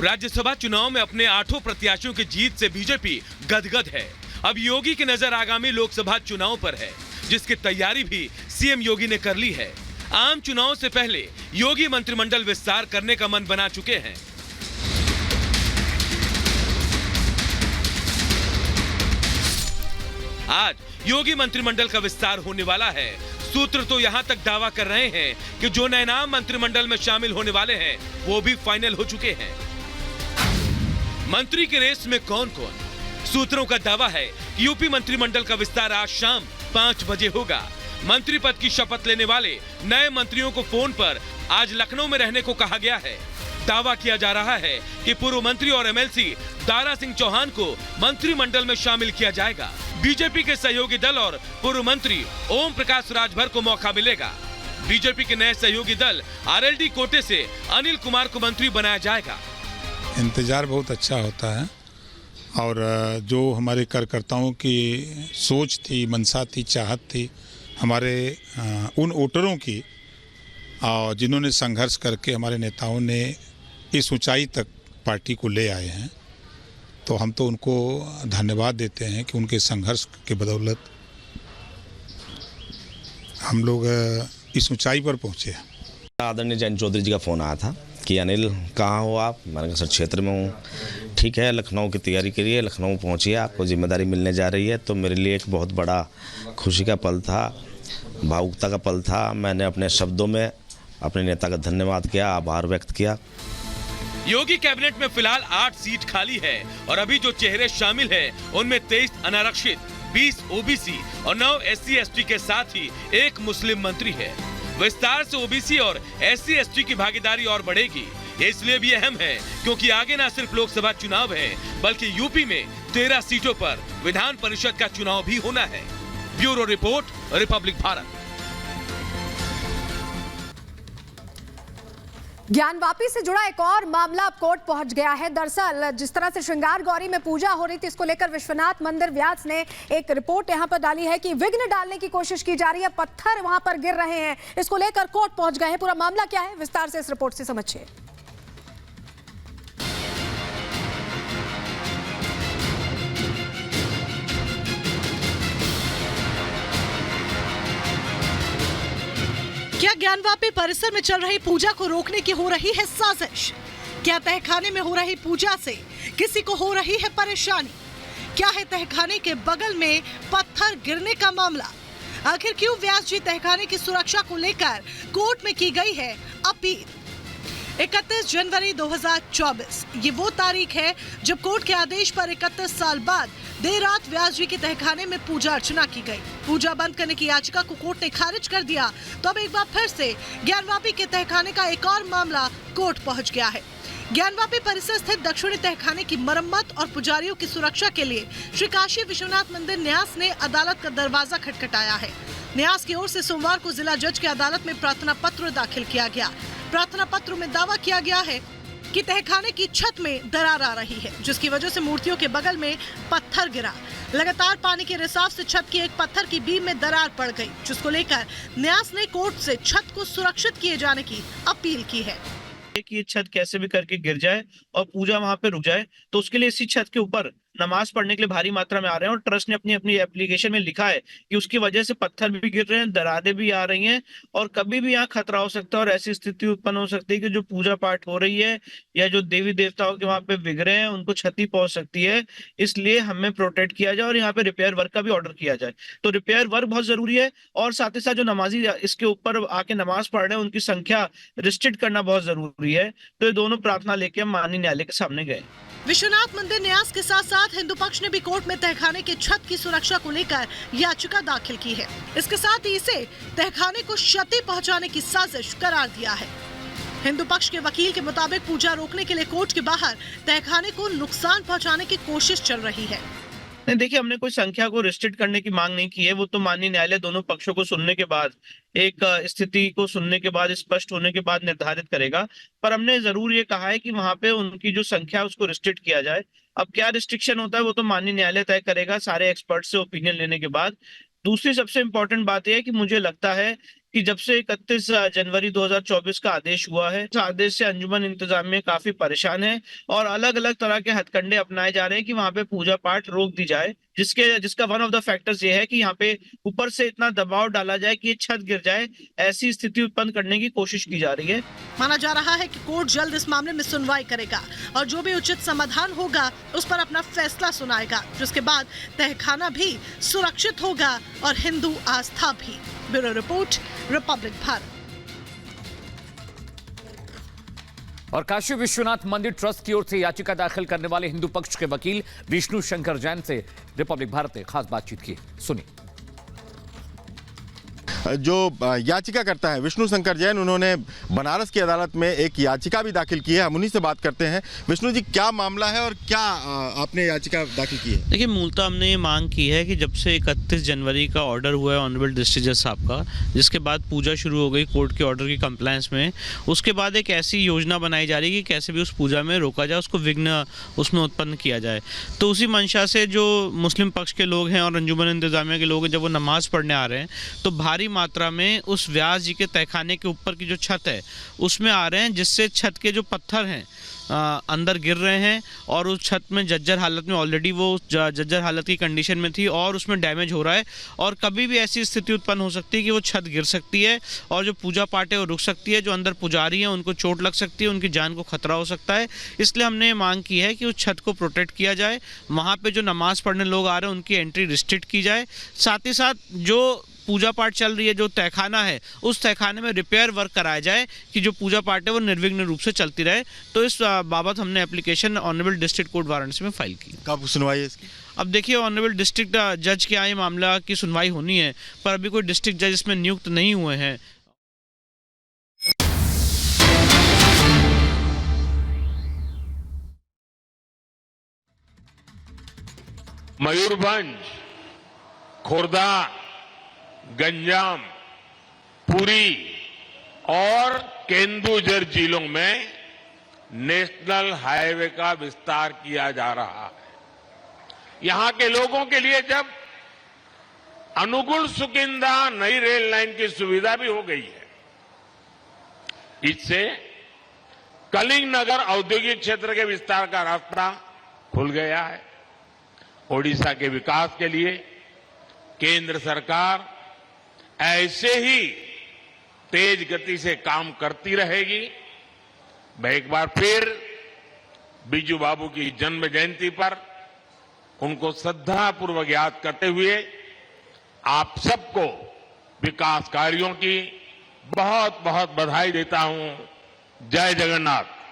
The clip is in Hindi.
राज्यसभा चुनाव में अपने 8 प्रत्याशियों की जीत से बीजेपी गदगद है। अब योगी की नजर आगामी लोकसभा चुनाव पर है, जिसकी तैयारी भी सीएम योगी ने कर ली है। आम चुनाव से पहले योगी मंत्रिमंडल विस्तार करने का मन बना चुके हैं। आज योगी मंत्रिमंडल का विस्तार होने वाला है। सूत्र तो यहां तक दावा कर रहे हैं कि जो नए नाम मंत्रिमंडल में शामिल होने वाले हैं वो भी फाइनल हो चुके हैं। मंत्री की रेस में कौन कौन? सूत्रों का दावा है कि यूपी मंत्रिमंडल का विस्तार आज शाम 5 बजे होगा। मंत्री पद की शपथ लेने वाले नए मंत्रियों को फोन पर आज लखनऊ में रहने को कहा गया है। दावा किया जा रहा है कि पूर्व मंत्री और एमएलसी दारा सिंह चौहान को मंत्रिमंडल में शामिल किया जाएगा। बीजेपी के सहयोगी दल और पूर्व मंत्री ओम प्रकाश राजभर को मौका मिलेगा। बीजेपी के नए सहयोगी दल आरएलडी कोटे से अनिल कुमार को मंत्री बनाया जाएगा। इंतजार बहुत अच्छा होता है और जो हमारे कार्यकर्ताओं की सोच थी, मंशा थी, चाहत थी, हमारे उन वोटरों की जिन्होंने संघर्ष करके हमारे नेताओं ने इस ऊंचाई तक पार्टी को ले आए हैं, तो हम तो उनको धन्यवाद देते हैं कि उनके संघर्ष के बदौलत हम लोग इस ऊंचाई पर पहुंचे हैं। आदरणीय जयंत चौधरी जी का फ़ोन आया था कि अनिल कहाँ हो आप? मैंने कहा सर क्षेत्र में हूँ। ठीक है, लखनऊ की तैयारी करिए, लखनऊ पहुँचिए, आपको जिम्मेदारी मिलने जा रही है। तो मेरे लिए एक बहुत बड़ा खुशी का पल था, भावुकता का पल था। मैंने अपने शब्दों में अपने नेता का धन्यवाद किया, आभार व्यक्त किया। योगी कैबिनेट में फिलहाल 8 सीट खाली है और अभी जो चेहरे शामिल हैं उनमें 23 अनारक्षित, 20 ओबीसी और 9 एससी एसटी के साथ ही एक मुस्लिम मंत्री है। विस्तार से ओबीसी और एससी एसटी की भागीदारी और बढ़ेगी। ये इसलिए भी अहम है क्योंकि आगे न सिर्फ लोकसभा चुनाव है बल्कि यूपी में 13 सीटों पर विधान परिषद का चुनाव भी होना है। Bureau report, Republic Bharat. Gyanvapi से जुड़ा एक और मामला अब कोर्ट पहुंच गया है। दरअसल जिस तरह से श्रृंगार गौरी में पूजा हो रही थी, इसको लेकर विश्वनाथ मंदिर व्यास ने एक रिपोर्ट यहां पर डाली है कि विघ्न डालने की कोशिश की जा रही है, पत्थर वहां पर गिर रहे हैं। इसको लेकर कोर्ट पहुंच गए हैं। पूरा मामला क्या है, विस्तार से इस रिपोर्ट से समझिए। क्या ज्ञानवापी परिसर में चल रही पूजा को रोकने की हो रही है साजिश? क्या तहखाने में हो रही पूजा से किसी को हो रही है परेशानी? क्या है तहखाने के बगल में पत्थर गिरने का मामला? आखिर क्यों व्यास जी तहखाने की सुरक्षा को लेकर कोर्ट में की गई है अपील? 31 जनवरी 2024 ये वो तारीख है जब कोर्ट के आदेश पर 31 साल बाद देर रात व्यास जी के तहखाने में पूजा अर्चना की गई। पूजा बंद करने की याचिका को कोर्ट ने खारिज कर दिया, तो अब एक बार फिर से ज्ञानवापी के तहखाने का एक और मामला कोर्ट पहुंच गया है। ज्ञानवापी परिसर स्थित दक्षिणी तहखाने की मरम्मत और पुजारियों की सुरक्षा के लिए श्री काशी विश्वनाथ मंदिर न्यास ने अदालत का दरवाजा खटखटाया है। न्यास की ओर से सोमवार को जिला जज की अदालत में प्रार्थना पत्र दाखिल किया गया। प्रार्थना पत्र में दावा किया गया है कि तहखाने की छत में दरार आ रही है, जिसकी वजह से मूर्तियों के बगल में पत्थर गिरा। लगातार पानी के रिसाव से छत की एक पत्थर की बीम में दरार पड़ गई, जिसको लेकर न्यास ने कोर्ट से छत को सुरक्षित किए जाने की अपील की है कि ये छत कैसे भी करके गिर जाए और पूजा वहां पे रुक जाए, तो उसके लिए इसी छत के ऊपर नमाज पढ़ने के लिए भारी मात्रा में आ रहे हैं और ट्रस्ट ने अपनी अपनी एप्लीकेशन में लिखा है कि उसकी वजह से पत्थर भी गिर रहे हैं, दरारें भी आ रही हैं और कभी भी यहाँ खतरा हो सकता है और ऐसी स्थिति उत्पन्न हो सकती है कि जो पूजा पाठ हो रही है या जो देवी देवताओं के वहां पे विग्रह हैं उनको क्षति पहुंच सकती है। इसलिए हमें प्रोटेक्ट किया जाए और यहाँ पे रिपेयर वर्क का भी ऑर्डर किया जाए। तो रिपेयर वर्क बहुत जरूरी है और साथ ही साथ जो नमाजी इसके ऊपर आके नमाज पढ़ रहे हैं उनकी संख्या रिस्ट्रिक्ट करना बहुत जरूरी है। तो ये दोनों प्रार्थना लेके हम माननीय न्यायालय के सामने गए। विश्वनाथ मंदिर न्यास के साथ साथ हिंदू पक्ष ने भी कोर्ट में तहखाने के छत की सुरक्षा को लेकर याचिका दाखिल की है। इसके साथ ही इसे तहखाने को क्षति पहुंचाने की साजिश करार दिया है। हिंदू पक्ष के वकील के मुताबिक पूजा रोकने के लिए कोर्ट के बाहर तहखाने को नुकसान पहुंचाने की कोशिश चल रही है। नहीं, देखिए, हमने कोई संख्या को रिस्ट्रिक्ट करने की मांग नहीं की है। वो तो माननीय न्यायालय दोनों पक्षों को सुनने के बाद, एक स्थिति को सुनने के बाद, स्पष्ट होने के बाद निर्धारित करेगा। पर हमने जरूर ये कहा है कि वहां पे उनकी जो संख्या है उसको रिस्ट्रिक्ट किया जाए। अब क्या रिस्ट्रिक्शन होता है वो तो माननीय न्यायालय तय करेगा सारे एक्सपर्ट से ओपिनियन लेने के बाद। दूसरी सबसे इम्पोर्टेंट बात यह है कि मुझे लगता है कि जब से 31 जनवरी 2024 का आदेश हुआ है, इस आदेश से अंजुमन इंतजामिया काफी परेशान है और अलग अलग तरह के हथकंडे अपनाए जा रहे हैं कि वहां पे पूजा पाठ रोक दी जाए, जिसका वन ऑफ द फैक्टर्स ये है कि यहाँ पे ऊपर से इतना दबाव डाला जाए कि ये छत गिर जाए, ऐसी स्थिति उत्पन्न करने की कोशिश की जा रही है। माना जा रहा है कि कोर्ट जल्द इस मामले में सुनवाई करेगा और जो भी उचित समाधान होगा उस पर अपना फैसला सुनाएगा, जिसके बाद तहखाना भी सुरक्षित होगा और हिंदू आस्था भी। Bureau report, Republic Bharat. और काशी विश्वनाथ मंदिर ट्रस्ट की ओर से याचिका दाखिल करने वाले हिंदू पक्ष के वकील विष्णु शंकर जैन से रिपब्लिक भारत ने खास बातचीत की। सुनिए। जो याचिका करता है विष्णु शंकर जैन, उन्होंने बनारस की अदालत में एक याचिका भी दाखिल की है। हम उन्हीं से बात करते हैं। विष्णु जी, क्या मामला है और क्या आपने याचिका दाखिल की है? देखिए, मूलतः हमने ये मांग की है कि जब से 31 जनवरी का ऑर्डर हुआ है ऑनरेबल डिस्ट्रिक्ट जज साहब का, जिसके बाद पूजा शुरू हो गई कोर्ट के ऑर्डर की कंप्लायंस में, उसके बाद एक ऐसी योजना बनाई जा रही है कि कैसे भी उस पूजा में रोका जाए, उसको विघ्न उसमें उत्पन्न किया जाए। तो उसी मंशा से जो मुस्लिम पक्ष के लोग हैं और अंजुमन इंतजामिया के लोग हैं, जब वो नमाज पढ़ने आ रहे हैं तो भारी मात्रा में उस व्यास जी के तहखाने के ऊपर की जो छत है उसमें आ रहे हैं, जिससे छत के जो पत्थर हैं अंदर गिर रहे हैं और उस छत में जर्जर हालत में, ऑलरेडी वो जर्जर हालत की कंडीशन में थी और उसमें डैमेज हो रहा है और कभी भी ऐसी स्थिति उत्पन्न हो सकती है कि वो छत गिर सकती है और जो पूजा पाठ है वो रुक सकती है, जो अंदर पुजारी हैं उनको चोट लग सकती है, उनकी जान को खतरा हो सकता है। इसलिए हमने मांग की है कि उस छत को प्रोटेक्ट किया जाए, वहाँ पे जो नमाज पढ़ने लोग आ रहे हैं उनकी एंट्री रिस्ट्रिक्ट की जाए, साथ ही साथ जो पूजा पाठ चल रही है, जो तहखाना है, उस तहखाने में रिपेयर वर्क कराया जाए कि जो पूजा पाठ है वो निर्विघ्न रूप से चलती रहे। तो इस बाबत हमने application honourable district court Varanasi में फाइल की। कब सुनवाई है इसकी? अब देखिए, ऑनरेबल डिस्ट्रिक्ट जज के यहाँ मामला की सुनवाई होनी है, पर अभी कोई डिस्ट्रिक्ट जज इसमें नियुक्त नहीं हुए हैं। मयूरभंज, खुर्दा, गंजाम, पुरी और केंदुझर जिलों में नेशनल हाईवे का विस्तार किया जा रहा है। यहां के लोगों के लिए जब अनुगुण सुकिंदा नई रेल लाइन की सुविधा भी हो गई है, इससे कलिंग नगर औद्योगिक क्षेत्र के विस्तार का रास्ता खुल गया है। ओडिशा के विकास के लिए केंद्र सरकार ऐसे ही तेज गति से काम करती रहेगी। मैं एक बार फिर बीजू बाबू की जन्म जयंती पर उनको श्रद्धापूर्वक याद करते हुए आप सबको विकास कार्यों की बहुत बहुत बधाई देता हूं। जय जगन्नाथ।